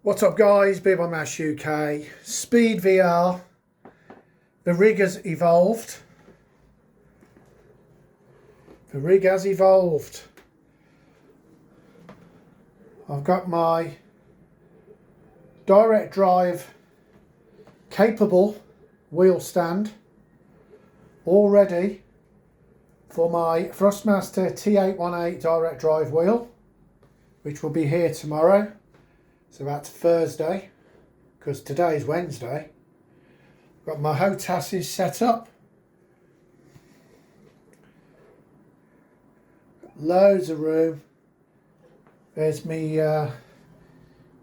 What's up guys, Be My Mouse UK, Speed VR, the rig has evolved. The rig has evolved. I've got my direct drive capable wheel stand all ready for my Thrustmaster T818 direct drive wheel, which will be here tomorrow. So that's Thursday, because today's Wednesday. Got my HOTASes set up. Loads of room. There's me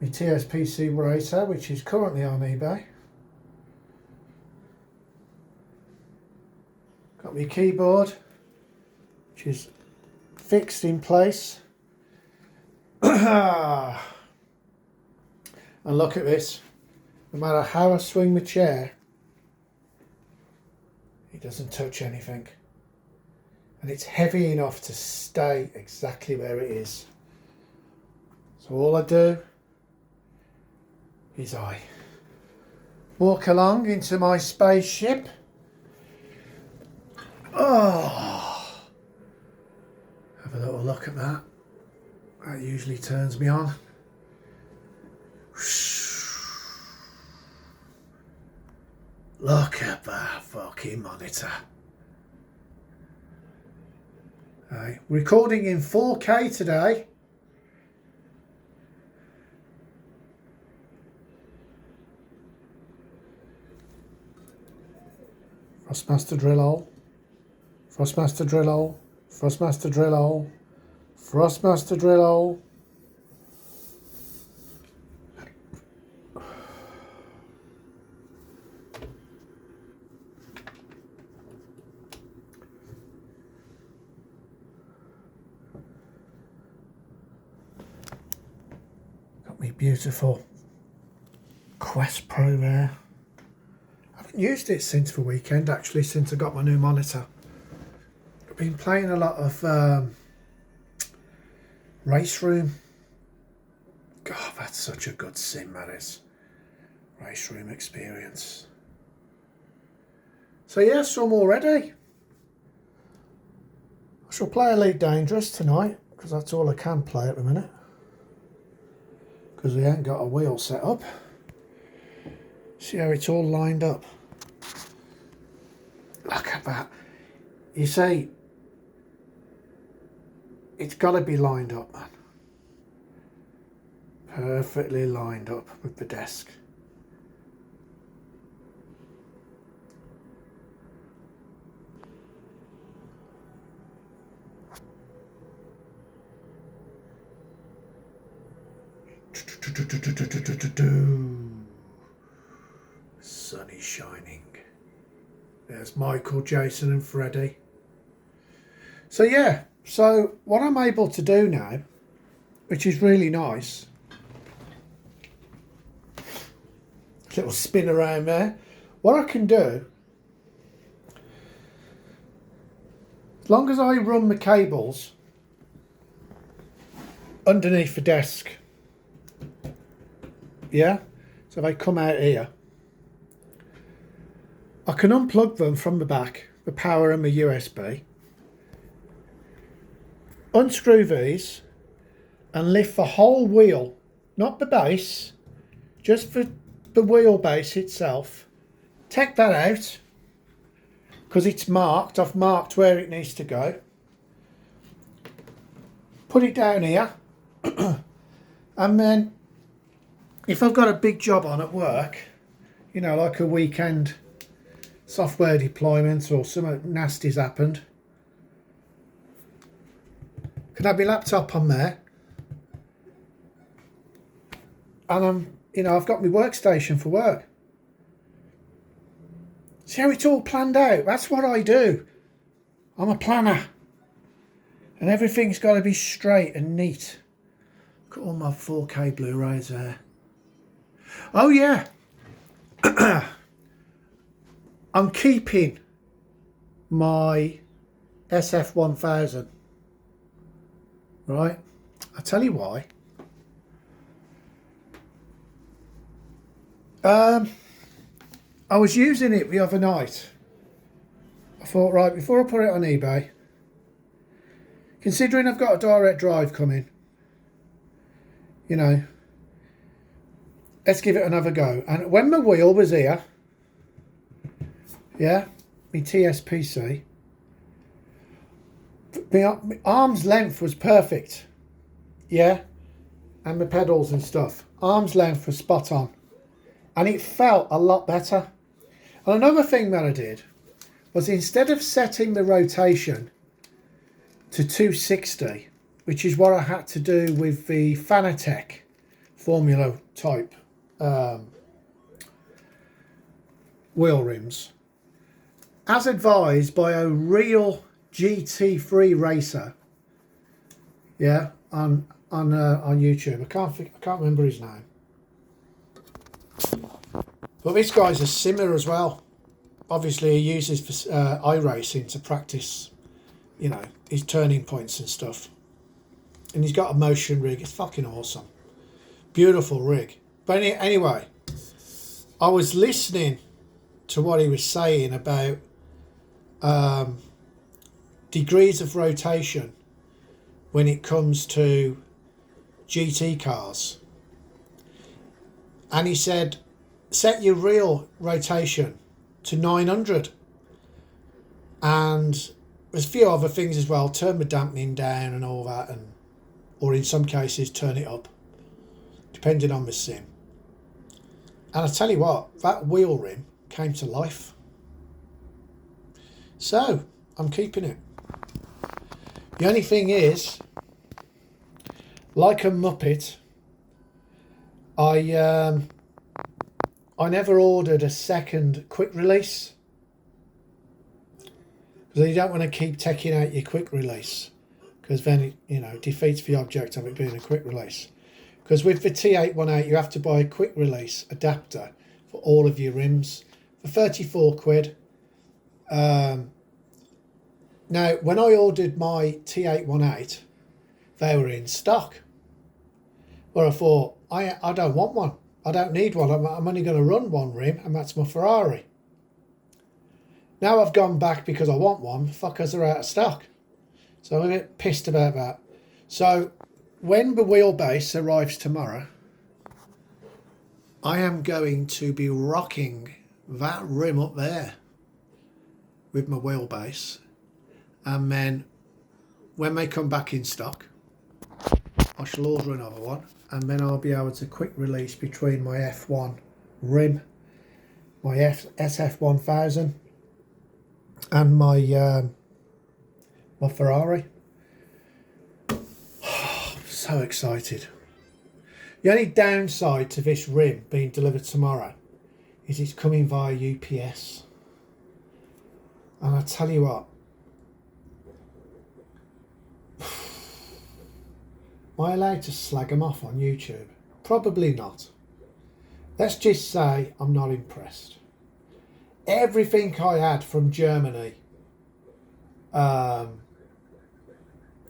TSPC racer, which is currently on eBay. Got my keyboard, which is fixed in place. And look at this, no matter how I swing the chair, it doesn't touch anything. And it's heavy enough to stay exactly where it is. So all I do is I walk along into my spaceship. Oh, have a little look at that. That usually turns me on. Look at that fucking monitor. Right, recording in 4K today. Thrustmaster drill hole. Thrustmaster drill hole. Thrustmaster drill hole. Thrustmaster drill hole. Got me beautiful Quest Pro there. I haven't used it since the weekend, actually, since I got my new monitor. I've been playing a lot of Race Room. God, that's such a good sim, that is. Race Room experience. So yeah, some already. I shall play Elite Dangerous tonight, because that's all I can play at the minute. Because we ain't got a wheel set up. See how it's all lined up. Look at that. You see, it's got to be lined up, man. Perfectly lined up with the desk. Sun is shining. There's Michael, Jason and Freddie. So yeah, so what I'm able to do now, which is really nice, little spin around there. What I can do, as long as I run the cables underneath the desk, yeah, so they come out here, I can unplug them from the back, the power and the USB, unscrew these and lift the whole wheel, not the base, just the wheelbase itself. Take that out because it's marked. I've marked where it needs to go. Put it down here and then if I've got a big job on at work, you know, like a weekend software deployment or something nasty's happened, can have my laptop on there and you know, I've got my workstation for work. See how it's all planned out? That's what I do. I'm a planner. And everything's got to be straight and neat. Look at all my 4K Blu-rays there. Oh yeah. I'm keeping my SF1000. Right? I'll tell you why. I was using it the other night. I thought, right, before I put it on eBay, considering I've got a direct drive coming, you know, let's give it another go. And when my wheel was here, yeah, my TSPC, my arm's length was perfect, yeah, and my pedals and stuff. Arm's length was spot on, and it felt a lot better. And another thing that I did was, instead of setting the rotation to 260, which is what I had to do with the Fanatec Formula type wheel rims, as advised by a real GT3 racer, yeah, on YouTube. I can't remember his name, but this guy's a simmer as well. Obviously, he uses iRacing to practice, you know, his turning points and stuff. And he's got a motion rig. It's fucking awesome. Beautiful rig. But anyway, I was listening to what he was saying about degrees of rotation when it comes to GT cars. And he said, set your real rotation to 900. And there's a few other things as well. Turn the dampening down and all that, and or in some cases turn it up, depending on the sim. And I tell you what, that wheel rim came to life. So I'm keeping it. The only thing is, like a muppet, I never ordered a second quick release, because you don't want to keep taking out your quick release, because then it, you know, defeats the object of it being a quick release. Because with the T818 you have to buy a quick release adapter for all of your rims for 34 quid. Now, when I ordered my T818, they were in stock. Well, I thought, I don't want one. I don't need one. I'm only going to run one rim, and that's my Ferrari. Now I've gone back because I want one. Fuckers are out of stock. So I'm a bit pissed about that. So when the wheelbase arrives tomorrow, I am going to be rocking that rim up there with my wheelbase. And then when they come back in stock, I shall order another one, and then I'll be able to quick release between my F1 rim, my SF1000, and my my Ferrari. So excited. The only downside to this rim being delivered tomorrow is it's coming via UPS. And I tell you what, am I allowed to slag them off on YouTube? Probably not. Let's just say I'm not impressed. Everything I had from Germany for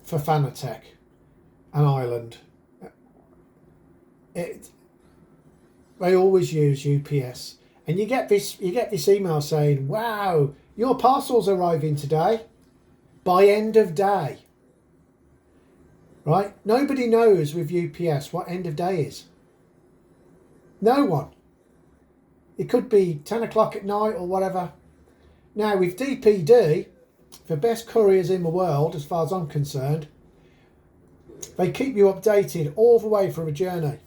Fanatec and Ireland, they always use UPS, and you get this email saying, "Wow, your parcel's arriving today by end of day." Right? Nobody knows with UPS what end of day is. No one. It could be 10 o'clock at night or whatever. Now with DPD, the best couriers in the world as far as I'm concerned, they keep you updated all the way through a journey.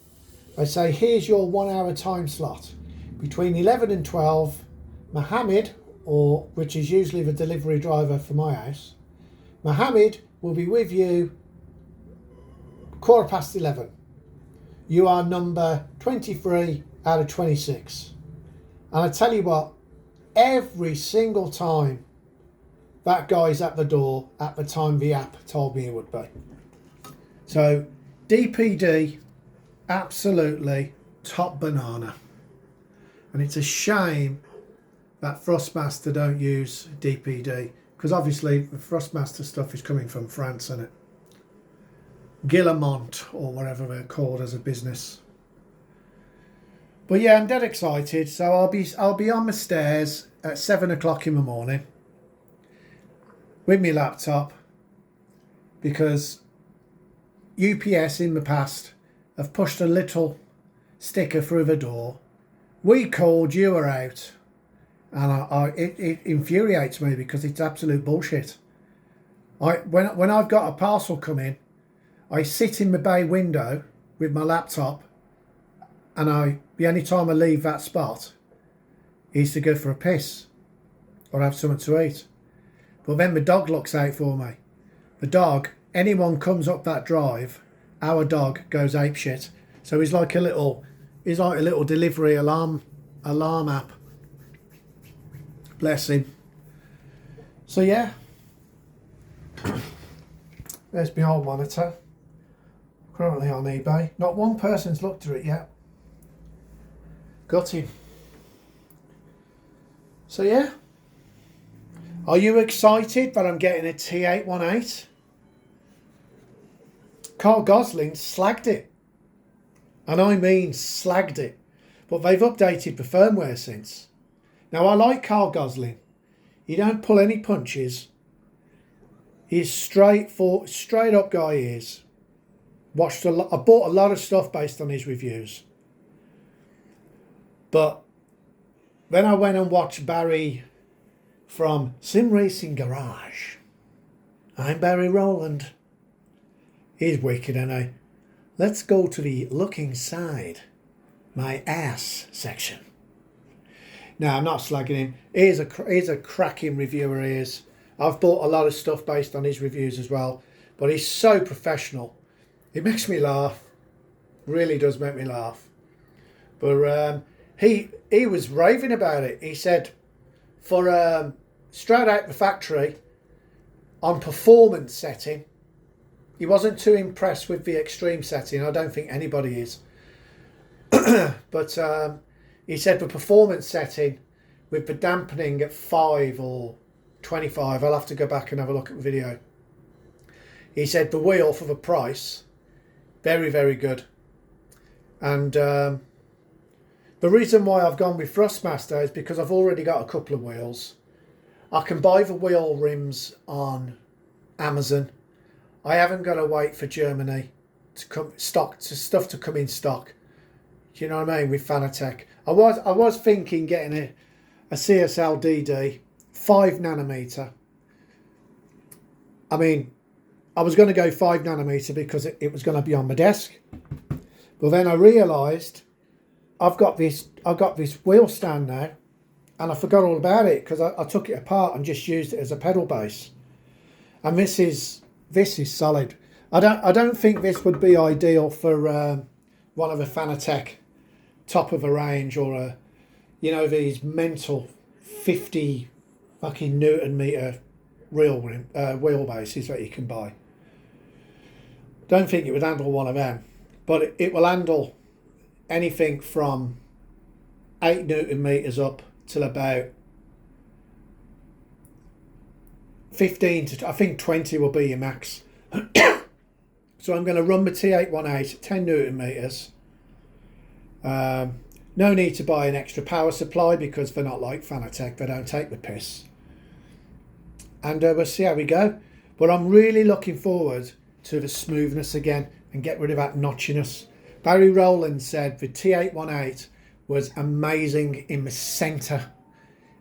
They say, here's your 1 hour time slot. Between 11 and 12, Mohammed, which is usually the delivery driver for my house, Mohammed will be with you 11:15. You are number 23 out of 26. And I tell you what, every single time that guy's at the door at the time the app told me he would be. So DPD, absolutely top banana. And it's a shame that Thrustmaster don't use DPD, because obviously the Thrustmaster stuff is coming from France, isn't it? Guillemont, or whatever they're called as a business. But yeah, I'm dead excited. So I'll be on my stairs at 7 o'clock in the morning with my laptop, because UPS in the past have pushed a little sticker through the door. We called, you were out. And it infuriates me because it's absolute bullshit. When I've got a parcel come in, I sit in my bay window with my laptop, and the only time I leave that spot is to go for a piss or have something to eat. But then the dog looks out for me. The dog, anyone comes up that drive, our dog goes apeshit. So he's like a little delivery alarm app. Bless him. So yeah, there's my old monitor, currently on eBay. Not one person's looked at it yet. Got him. So yeah, are you excited that I'm getting a T818? Carl Gosling slagged it, and I mean slagged it, but they've updated the firmware since. Now, I like Carl Gosling. He don't pull any punches. He's straight up guy he is. I bought a lot of stuff based on his reviews. But then I went and watched Barry from Sim Racing Garage. I'm Barry Rowland. He's wicked, isn't he? Let's go to the look inside my ass section. No, I'm not slagging him. He's a cracking reviewer, he is. I've bought a lot of stuff based on his reviews as well. But he's so professional. It makes me laugh. Really does make me laugh. But he was raving about it. He said, for straight out the factory, on performance setting, he wasn't too impressed with the extreme setting. I don't think anybody is. But he said the performance setting with the dampening at 5 or 25, I'll have to go back and have a look at the video. He said the wheel for the price, very, very good. And the reason why I've gone with Thrustmaster is because I've already got a couple of wheels. I can buy the wheel rims on Amazon. I haven't got to wait for Germany to come stuff to come in stock. Do you know what I mean? With Fanatec. I was thinking getting a CSL DD 5nm. I mean, I was going to go 5nm because it was going to be on my desk. But then I realised I've got this wheel stand now, and I forgot all about it because I took it apart and just used it as a pedal base. And this is solid. I don't think this would be ideal for one of the Fanatec top of a range, or these mental 50 fucking Newton meter wheel bases that you can buy. Don't think it would handle one of them, but it will handle anything from 8 Newton meters up till about 15 to, I think 20 will be your max. So I'm going to run the T818 at 10 Newton meters. No need to buy an extra power supply because they're not like Fanatec, they don't take the piss. And we'll see how we go. But I'm really looking forward to the smoothness again and get rid of that notchiness. Barry Rowland said the T818 was amazing in the centre,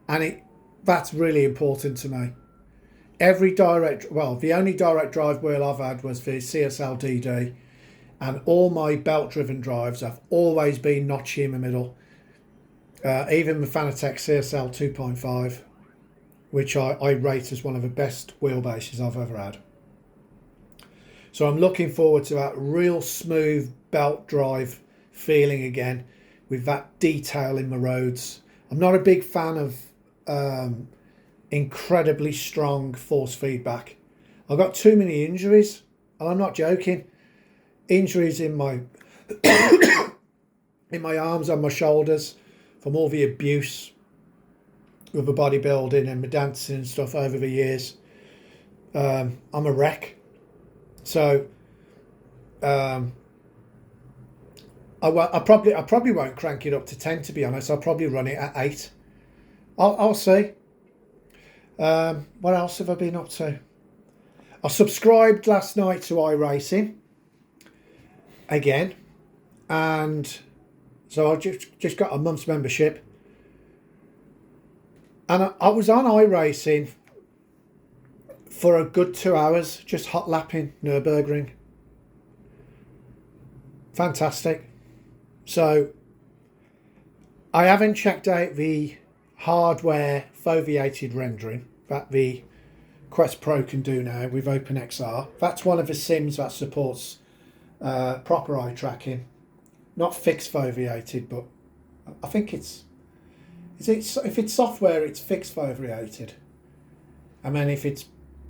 and that's really important to me. The only direct drive wheel I've had was the CSL DD, and all my belt driven drives have always been notchy in the middle. Even the Fanatec CSL 2.5, which I rate as one of the best wheelbases I've ever had. So I'm looking forward to that real smooth belt drive feeling again, with that detail in the roads. I'm not a big fan of incredibly strong force feedback. I've got too many injuries, and I'm not joking. Injuries in my in my arms and my shoulders from all the abuse with the bodybuilding and the dancing and stuff over the years. I'm a wreck. So I probably won't crank it up to 10, to be honest. I'll probably run it at 8. I'll see. What else have I been up to? I subscribed last night to iRacing again, and so I just got a month's membership, and I was on iRacing for a good 2 hours, just hot lapping Nürburgring. Fantastic. So I haven't checked out the hardware foveated rendering that the Quest Pro can do now with OpenXR. That's one of the sims that supports proper eye tracking, not fixed foveated, but I think if it's software, it's fixed foveated, and then if it's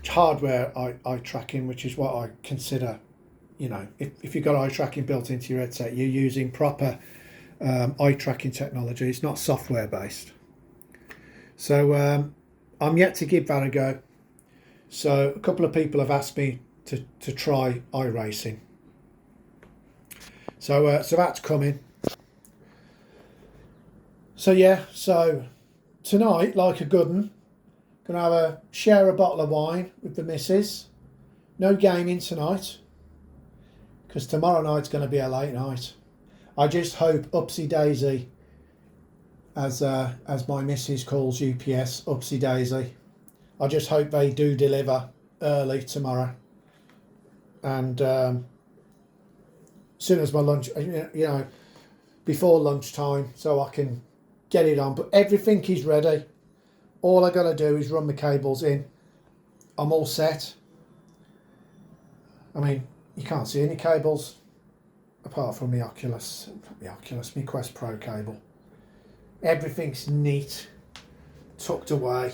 hardware eye tracking, which is what I consider, you know, if you've got eye tracking built into your headset, you're using proper eye tracking technology. It's not software based. So I'm yet to give that a go. So a couple of people have asked me to try iRacing. So that's coming. So yeah, so tonight, like a good one, gonna share a bottle of wine with the missus. No gaming tonight, because tomorrow night's going to be a late night. I just hope Upsy Daisy, as my missus calls UPS, Upsy Daisy, I just hope they do deliver early tomorrow. And soon as my lunch, you know, before lunchtime, so I can get it on. But everything is ready. All I got to do is run the cables in. I'm all set. I mean, you can't see any cables apart from my my Quest Pro cable. Everything's neat, tucked away,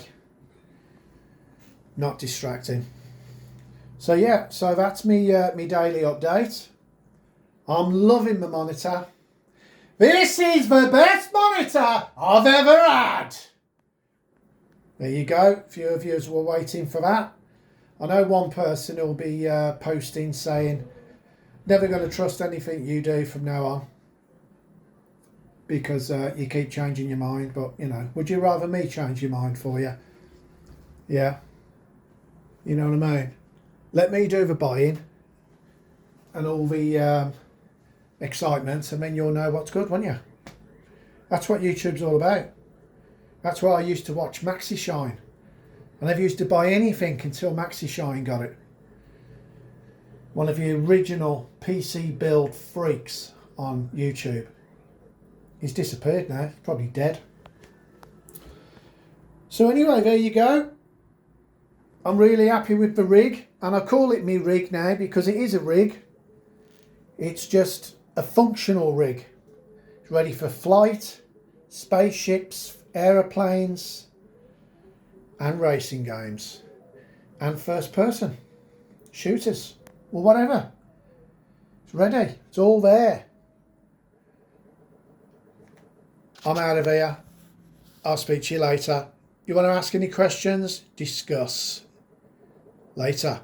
not distracting. So yeah, so that's me daily update. I'm loving the monitor. This is the best monitor I've ever had. There you go. A few of you were waiting for that. I know one person will be posting saying, never going to trust anything you do from now on, because you keep changing your mind. But, you know, would you rather me change your mind for you? Yeah. You know what I mean? Let me do the buying and all the excitement, and then you'll know what's good, won't you? That's what YouTube's all about. That's why I used to watch Maxi Shine. I never used to buy anything until Maxi Shine got it. One of the original PC build freaks on YouTube. He's disappeared now, he's probably dead. So anyway, there you go. I'm really happy with the rig, and I call it me rig now because it is a rig. It's just a functional rig. It's ready for flight, spaceships, aeroplanes, and racing games, and first person shooters, or whatever. It's ready, it's all there. I'm out of here. I'll speak to you later. You want to ask any questions? Discuss later.